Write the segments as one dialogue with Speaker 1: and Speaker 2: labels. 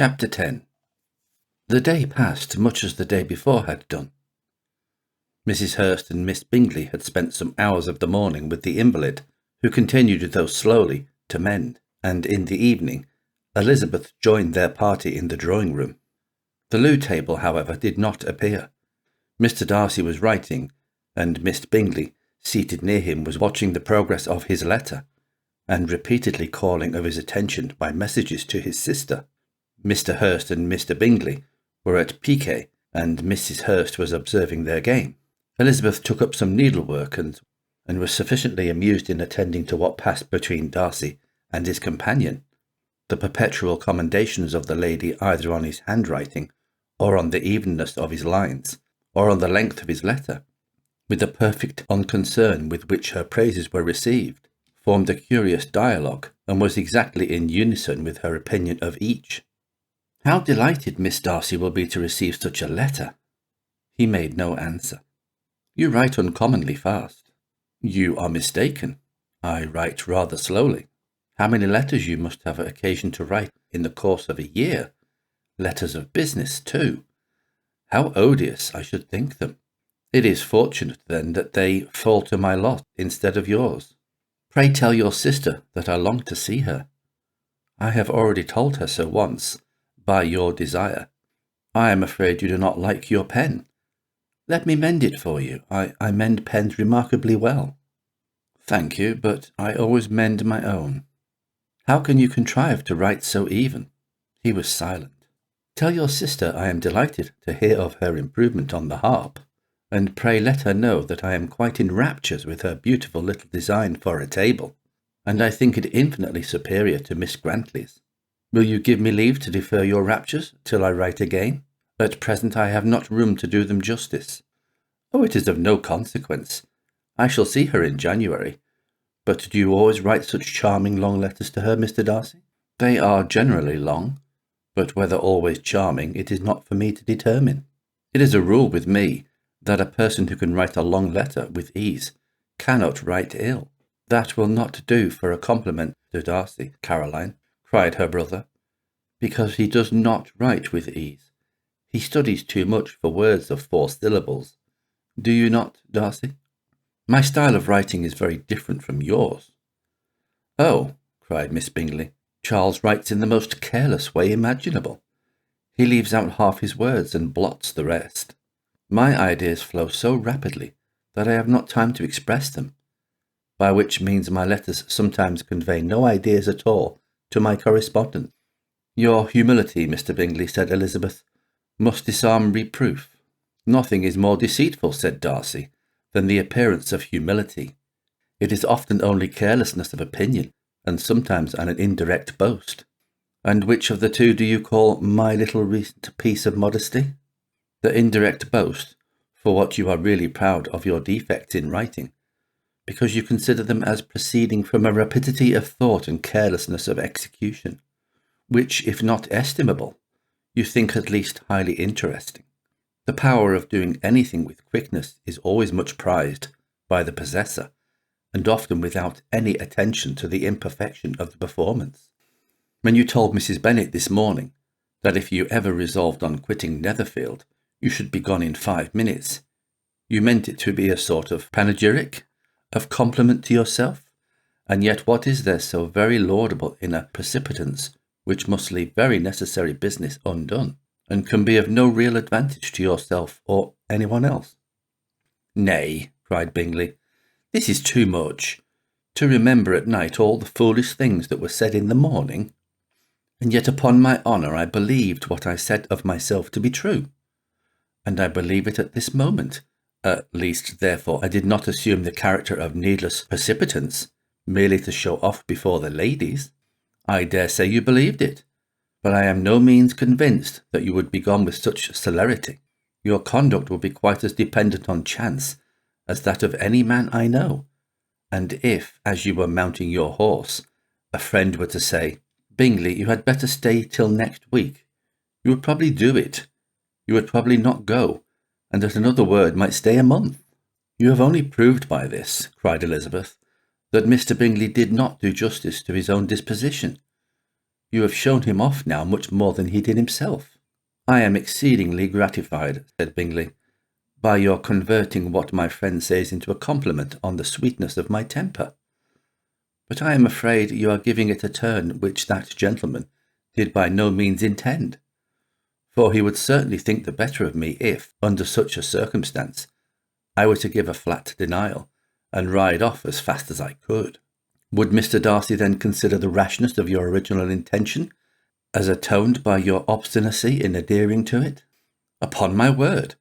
Speaker 1: Chapter 10. The day passed much as the day before had done. Mrs. Hurst and Miss Bingley had spent some hours of the morning with the invalid, who continued, though slowly, to mend, and in the evening Elizabeth joined their party in the drawing-room. The loo table, however, did not appear. Mr. Darcy was writing, and Miss Bingley, seated near him, was watching the progress of his letter, and repeatedly calling of his attention by messages to his sister. Mr. Hurst and Mr. Bingley were at piquet, and Mrs. Hurst was observing their game. Elizabeth took up some needlework and was sufficiently amused in attending to what passed between Darcy and his companion. The perpetual commendations of the lady either on his handwriting, or on the evenness of his lines, or on the length of his letter, with the perfect unconcern with which her praises were received, formed a curious dialogue, and was exactly in unison with her opinion of each. "How delighted Miss Darcy will be to receive such a letter!" He made no answer. "You write uncommonly fast." "You are mistaken. I write rather slowly." "How many letters you must have occasion to write in the course of a year! Letters of business, too. How odious I should think them! It is fortunate, then, that they fall to my lot instead of yours. Pray tell your sister that I long to see her." "I have already told her so once, by your desire. I am afraid you do not like your pen. Let me mend it for you. I mend pens remarkably well." "Thank you, but I always mend my own." "How can you contrive to write so even?" He was silent. "Tell your sister I am delighted to hear of her improvement on the harp, and pray let her know that I am quite in raptures with her beautiful little design for a table, and I think it infinitely superior to Miss Grantley's. Will you give me leave to defer your raptures till I write again? At present I have not room to do them justice." "Oh, it is of no consequence. I shall see her in January. But do you always write such charming long letters to her, Mr. Darcy?" "They are generally long, but whether always charming it is not for me to determine. It is a rule with me that a person who can write a long letter with ease cannot write ill." "That will not do for a compliment to Darcy, Caroline," cried her brother, "because he does not write with ease. He studies too much for words of 4 syllables. Do you not, Darcy?" "My style of writing is very different from yours." "Oh," cried Miss Bingley, "Charles writes in the most careless way imaginable. He leaves out half his words and blots the rest. My ideas flow so rapidly that I have not time to express them, by which means my letters sometimes convey no ideas at all to my correspondent." "Your humility, Mr. Bingley," said Elizabeth, "must disarm reproof." "Nothing is more deceitful," said Darcy, "than the appearance of humility. It is often only carelessness of opinion, and sometimes an indirect boast." "And which of the two do you call my little recent piece of modesty?" "The indirect boast, for what you are really proud of your defects in writing, because you consider them as proceeding from a rapidity of thought and carelessness of execution, which, if not estimable, you think at least highly interesting. The power of doing anything with quickness is always much prized by the possessor, and often without any attention to the imperfection of the performance. When you told Mrs. Bennet this morning that if you ever resolved on quitting Netherfield, you should be gone in 5 minutes, you meant it to be a sort of panegyric, of compliment to yourself, and yet what is there so very laudable in a precipitance which must leave very necessary business undone, and can be of no real advantage to yourself or anyone else?" "Nay," cried Bingley, "this is too much. To remember at night all the foolish things that were said in the morning. And yet upon my honour I believed what I said of myself to be true, and I believe it at this moment. At least, therefore, I did not assume the character of needless precipitance, merely to show off before the ladies. I dare say you believed it, but I am no means convinced that you would be gone with such celerity. Your conduct will be quite as dependent on chance as that of any man I know, and if, as you were mounting your horse, a friend were to say, 'Bingley, you had better stay till next week,' you would probably do it. You would probably not go, and at another word might stay a month." "You have only proved by this," cried Elizabeth, "that Mr. Bingley did not do justice to his own disposition. You have shown him off now much more than he did himself." "I am exceedingly gratified," said Bingley, "by your converting what my friend says into a compliment on the sweetness of my temper. But I am afraid you are giving it a turn which that gentleman did by no means intend, for he would certainly think the better of me if, under such a circumstance, I were to give a flat denial, and ride off as fast as I could. Would Mr. Darcy then consider the rashness of your original intention as atoned by your obstinacy in adhering to it? Upon my word,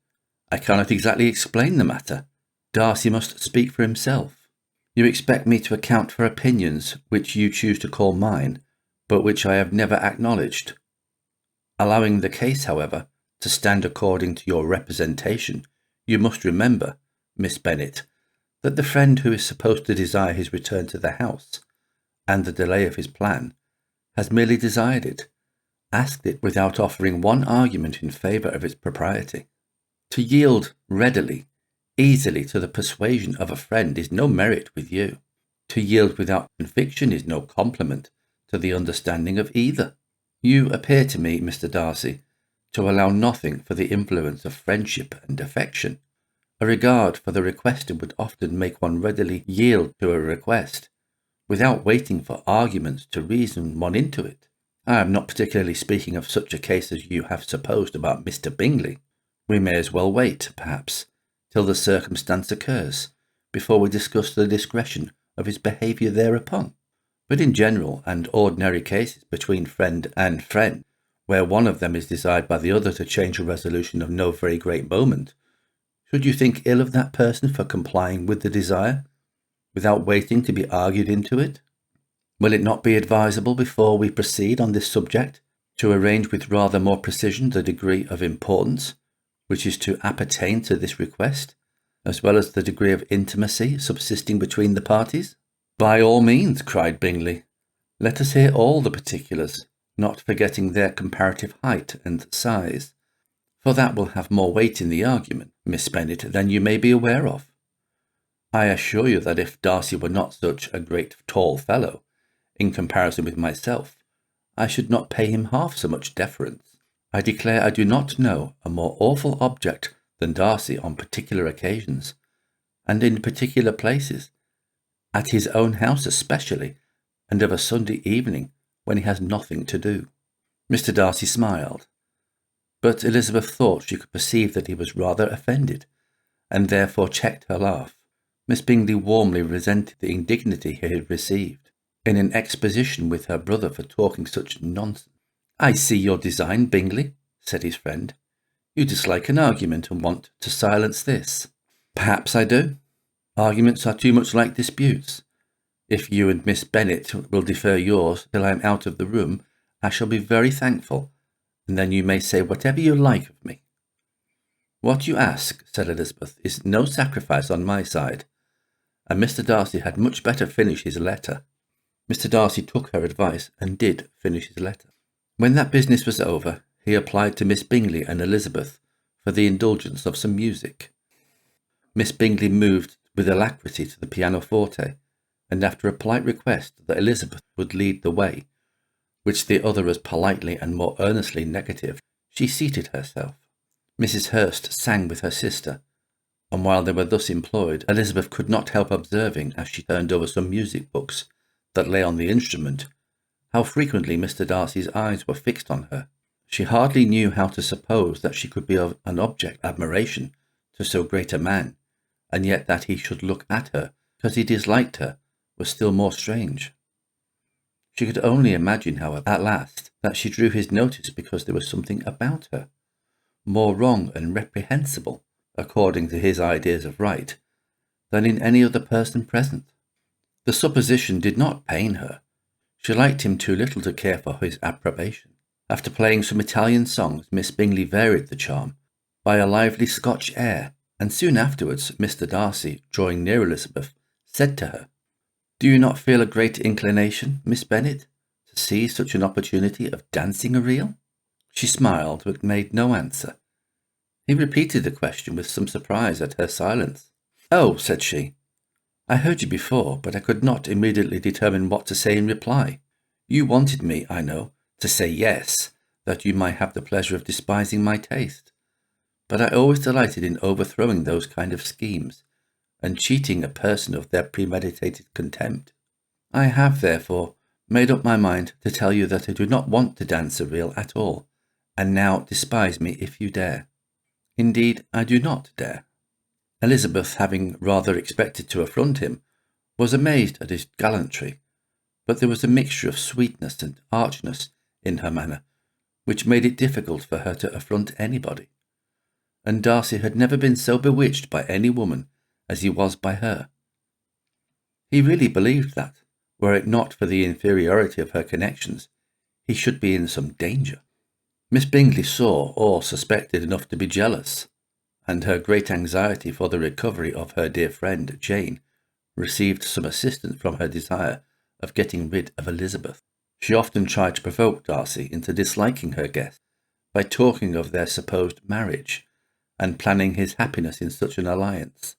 Speaker 1: I cannot exactly explain the matter. Darcy must speak for himself. You expect me to account for opinions which you choose to call mine, but which I have never acknowledged. Allowing the case, however, to stand according to your representation, you must remember, Miss Bennet, that the friend who is supposed to desire his return to the house, and the delay of his plan, has merely desired it, asked it without offering one argument in favour of its propriety. To yield readily, easily to the persuasion of a friend is no merit with you. To yield without conviction is no compliment to the understanding of either. You appear to me, Mr. Darcy, to allow nothing for the influence of friendship and affection. A regard for the requested would often make one readily yield to a request, without waiting for arguments to reason one into it. I am not particularly speaking of such a case as you have supposed about Mr. Bingley. We may as well wait, perhaps, till the circumstance occurs, before we discuss the discretion of his behaviour thereupon. But in general and ordinary cases between friend and friend, where one of them is desired by the other to change a resolution of no very great moment, should you think ill of that person for complying with the desire, without waiting to be argued into it? Will it not be advisable, before we proceed on this subject, to arrange with rather more precision the degree of importance which is to appertain to this request, as well as the degree of intimacy subsisting between the parties? "By all means," cried Bingley. "Let us hear all the particulars, not forgetting their comparative height and size, for that will have more weight in the argument, Miss Bennet, than you may be aware of. I assure you that if Darcy were not such a great tall fellow, in comparison with myself, I should not pay him half so much deference. I declare I do not know a more awful object than Darcy on particular occasions, and in particular places, at his own house especially, and of a Sunday evening when he has nothing to do." Mr. Darcy smiled, but Elizabeth thought she could perceive that he was rather offended, and therefore checked her laugh. Miss Bingley warmly resented the indignity he had received in an exposition with her brother for talking such nonsense. "I see your design, Bingley," said his friend. "You dislike an argument and want to silence this." "Perhaps I do. Arguments are too much like disputes. If you and Miss Bennet will defer yours till I am out of the room, I shall be very thankful, and then you may say whatever you like of me." "What you ask," said Elizabeth, "is no sacrifice on my side," and Mr. Darcy had much better finish his letter. Mr. Darcy took her advice and did finish his letter. When that business was over, he applied to Miss Bingley and Elizabeth for the indulgence of some music. Miss Bingley moved with alacrity to the pianoforte, and after a polite request that Elizabeth would lead the way, which the other as politely and more earnestly negatived, she seated herself. Mrs. Hurst sang with her sister, and while they were thus employed, Elizabeth could not help observing, as she turned over some music books that lay on the instrument, how frequently Mr. Darcy's eyes were fixed on her. She hardly knew how to suppose that she could be of an object of admiration to so great a man, and yet that he should look at her because he disliked her was still more strange. She could only imagine, however, at last, that she drew his notice because there was something about her more wrong and reprehensible, according to his ideas of right, than in any other person present. The supposition did not pain her. She liked him too little to care for his approbation. After playing some Italian songs, Miss Bingley varied the charm by a lively Scotch air, and soon afterwards Mr. Darcy, drawing near Elizabeth, said to her, "Do you not feel a great inclination, Miss Bennet, to seize such an opportunity of dancing a reel?" She smiled, but made no answer. He repeated the question with some surprise at her silence. "Oh," said she, "I heard you before, but I could not immediately determine what to say in reply. You wanted me, I know, to say yes, that you might have the pleasure of despising my taste. But I always delighted in overthrowing those kind of schemes, and cheating a person of their premeditated contempt. I have, therefore, made up my mind to tell you that I do not want to dance a reel at all, and now despise me if you dare. Indeed, I do not dare." Elizabeth, having rather expected to affront him, was amazed at his gallantry, but there was a mixture of sweetness and archness in her manner, which made it difficult for her to affront anybody. And Darcy had never been so bewitched by any woman as he was by her. He really believed that, were it not for the inferiority of her connections, he should be in some danger. Miss Bingley saw or suspected enough to be jealous, and her great anxiety for the recovery of her dear friend Jane received some assistance from her desire of getting rid of Elizabeth. She often tried to provoke Darcy into disliking her guest by talking of their supposed marriage, and planning his happiness in such an alliance.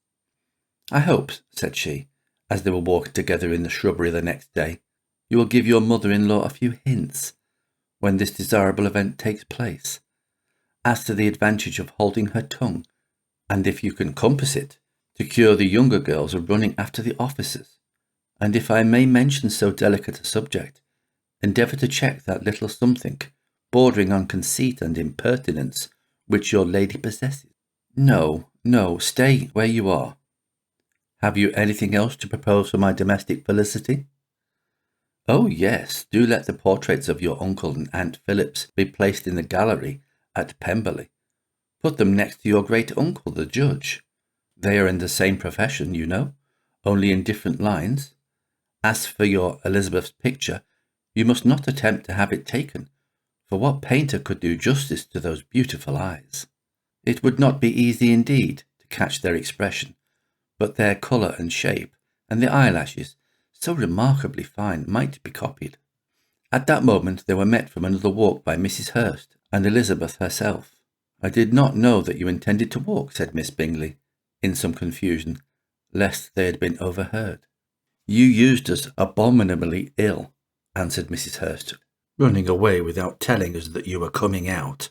Speaker 1: "I hope," said she, as they were walking together in the shrubbery the next day, "you will give your mother-in-law a few hints, when this desirable event takes place, as to the advantage of holding her tongue, and, if you can compass it, to cure the younger girls of running after the officers, and, if I may mention so delicate a subject, endeavour to check that little something, bordering on conceit and impertinence, which your lady possesses." No, stay where you are. Have you anything else to propose for my domestic felicity?" "Oh, yes, do let the portraits of your uncle and Aunt Phillips be placed in the gallery at Pemberley. Put them next to your great uncle, the judge. They are in the same profession, you know, only in different lines. As for your Elizabeth's picture, you must not attempt to have it taken, for what painter could do justice to those beautiful eyes? It would not be easy indeed to catch their expression, but their colour and shape, and the eyelashes, so remarkably fine, might be copied." At that moment they were met from another walk by Mrs. Hurst and Elizabeth herself. "I did not know that you intended to walk," said Miss Bingley, in some confusion, lest they had been overheard. "You used us abominably ill," answered Mrs. Hurst, "running away without telling us that you were coming out."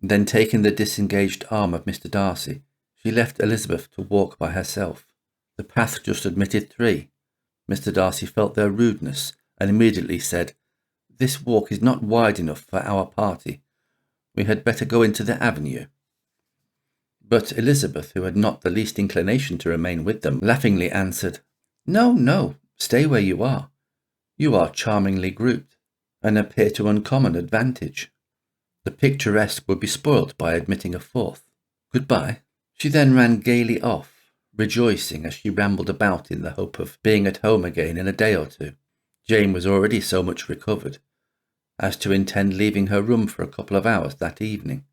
Speaker 1: Then, taking the disengaged arm of Mr. Darcy, she left Elizabeth to walk by herself. The path just admitted 3. Mr. Darcy felt their rudeness, and immediately said, "This walk is not wide enough for our party. We had better go into the avenue." But Elizabeth, who had not the least inclination to remain with them, laughingly answered, No, stay where you are. You are charmingly grouped, and appear to uncommon advantage. The picturesque would be spoilt by admitting a 4th. Goodbye." She then ran gaily off, rejoicing as she rambled about in the hope of being at home again in a day or 2. Jane was already so much recovered as to intend leaving her room for a couple of hours that evening.